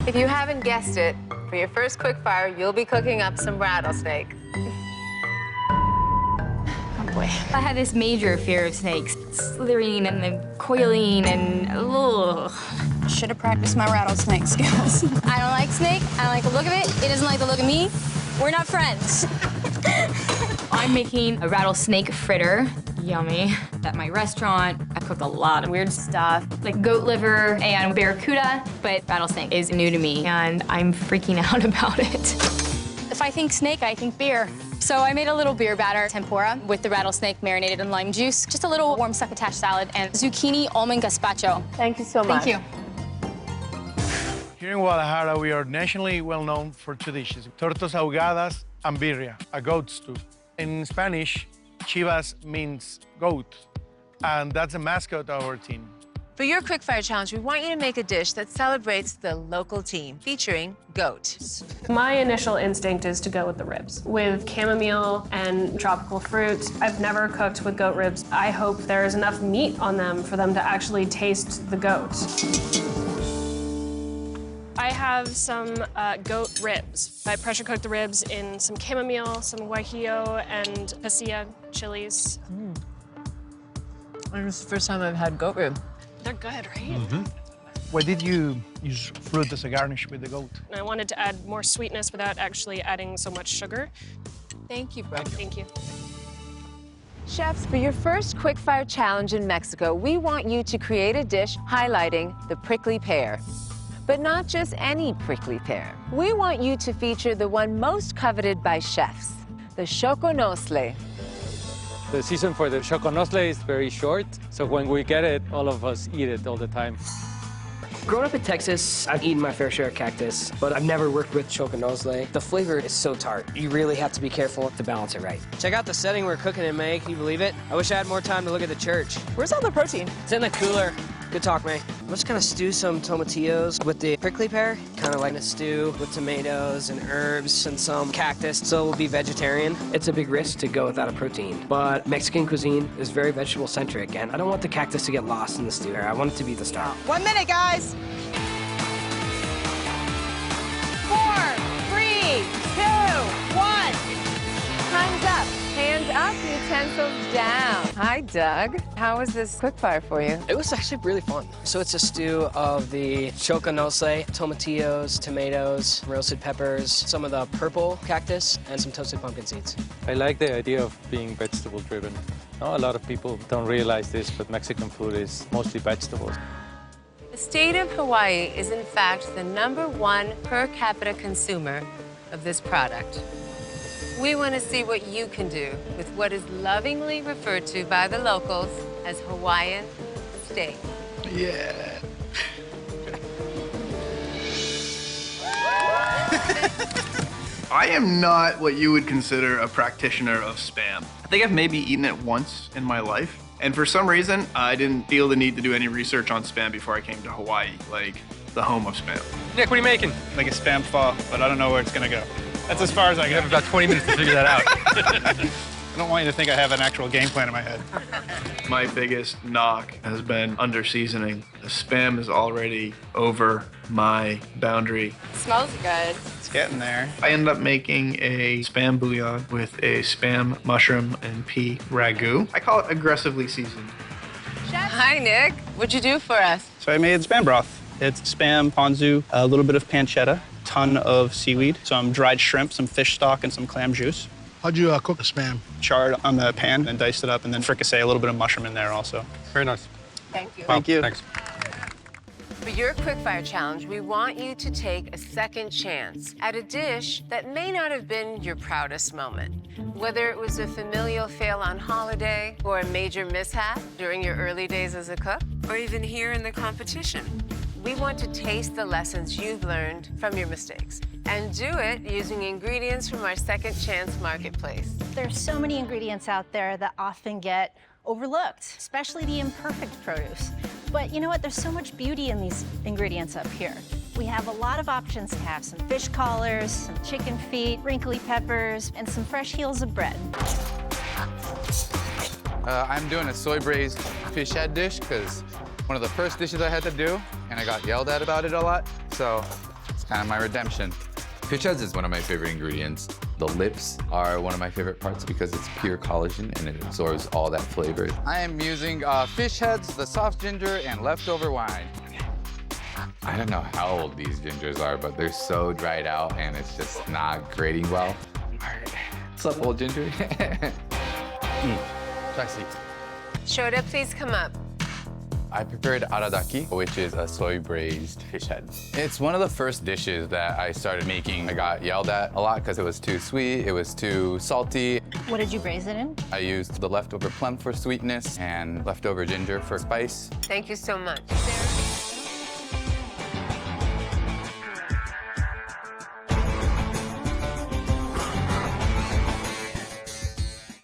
If you haven't guessed it, for your first quickfire, you'll be cooking up some rattlesnake. Oh boy. I had this major fear of snakes. Slithering and the coiling and ugh. Should have practiced my rattlesnake skills. I don't like snake. I don't like the look of it. It doesn't like the look of me. We're not friends. I'm making a rattlesnake fritter. Yummy. At my restaurant, I cook a lot of weird stuff, like goat liver and barracuda, but rattlesnake is new to me, and I'm freaking out about it. If I think snake, I think beer. So I made a little beer batter tempura with the rattlesnake marinated in lime juice, just a little warm succotash salad, and zucchini almond gazpacho. Thank you so much. Thank you. Here in Guadalajara, we are nationally well known for two dishes, tortas ahogadas and birria, a goat stew. In Spanish, chivas means goat, and that's the mascot of our team. For your quickfire challenge, we want you to make a dish that celebrates the local team, featuring goat. My initial instinct is to go with the ribs. With chamomile and tropical fruit, I've never cooked with goat ribs. I hope there is enough meat on them for them to actually taste the goat. I have some goat ribs. I pressure cooked the ribs in some chamomile, some guajillo, and pasilla chilies. This is the first time I've had goat rib. They're good, right? Mm-hmm. Why did you use fruit as a garnish with the goat? I wanted to add more sweetness without actually adding so much sugar. Thank you, Brooke. Thank you. Chefs, for your first quickfire challenge in Mexico, we want you to create a dish highlighting the prickly pear. But not just any prickly pear. We want you to feature the one most coveted by chefs, the choconosle. The season for the choconosle is very short, so when we get it, all of us eat it all the time. Growing up in Texas, I've eaten my fair share of cactus, but I've never worked with choconosle. The flavor is so tart. You really have to be careful to balance it right. Check out the setting we're cooking in, May. Can you believe it? I wish I had more time to look at the church. Where's all the protein? It's in the cooler. Good talk, May. I'm just gonna stew some tomatillos with the prickly pear, kind of like a stew with tomatoes and herbs and some cactus, so we'll be vegetarian. It's a big risk to go without a protein, but Mexican cuisine is very vegetable-centric, and I don't want the cactus to get lost in the stew. I want it to be the star. 1 minute, guys. 4, 3, 2, 1. Time's up. Hands up, utensils down. Hi, Doug. How was this quickfire for you? It was actually really fun. So it's a stew of the choconosle, tomatillos, tomatoes, roasted peppers, some of the purple cactus, and some toasted pumpkin seeds. I like the idea of being vegetable-driven. A lot of people don't realize this, but Mexican food is mostly vegetables. The state of Hawaii is, in fact, the #1 per capita consumer of this product. We want to see what you can do with what is lovingly referred to by the locals as Hawaiian steak. Yeah. I am not what you would consider a practitioner of Spam. I think I've maybe eaten it once in my life. And for some reason, I didn't feel the need to do any research on Spam before I came to Hawaii, like the home of Spam. Nick, what are you making? Like a Spam pho, but I don't know where it's gonna go. That's as far as I You got. have about 20 minutes to figure that out. I don't want you to think I have an actual game plan in my head. My biggest knock has been under seasoning. The Spam is already over my boundary. Smells good. It's getting there. I ended up making a Spam bouillon with a Spam mushroom and pea ragu. I call it aggressively seasoned. Hi, Nick. What'd you do for us? So I made Spam broth. It's Spam, ponzu, a little bit of pancetta, ton of seaweed, some dried shrimp, some fish stock, and some clam juice. How'd you cook the Spam? Charred on the pan and diced it up, and then fricassee, a little bit of mushroom in there also. Very nice. Thank you. Thank you. Thanks. For your quickfire challenge, we want you to take a second chance at a dish that may not have been your proudest moment. Whether it was a familial fail on holiday, or a major mishap during your early days as a cook, or even here in the competition. We want to taste the lessons you've learned from your mistakes and do it using ingredients from our Second Chance Marketplace. There's so many ingredients out there that often get overlooked, especially the imperfect produce. But you know what? There's so much beauty in these ingredients up here. We have a lot of options to have some fish collars, some chicken feet, wrinkly peppers, and some fresh heels of bread. I'm doing a soy braised fish head dish because one of the first dishes I had to do, and I got yelled at about it a lot. So kind of my redemption. Fish heads is one of my favorite ingredients. The lips are one of my favorite parts because it's pure collagen and it absorbs all that flavor. I am using fish heads, the soft ginger, and leftover wine. I don't know how old these gingers are, but they're so dried out and it's just not grating well. What's up, old ginger? Spicy. Shoda, please come up. I prepared aradaki, which is a soy braised fish head. It's one of the first dishes that I started making. I got yelled at a lot because it was too sweet, it was too salty. What did you braise it in? I used the leftover plum for sweetness and leftover ginger for spice. Thank you so much. Sarah?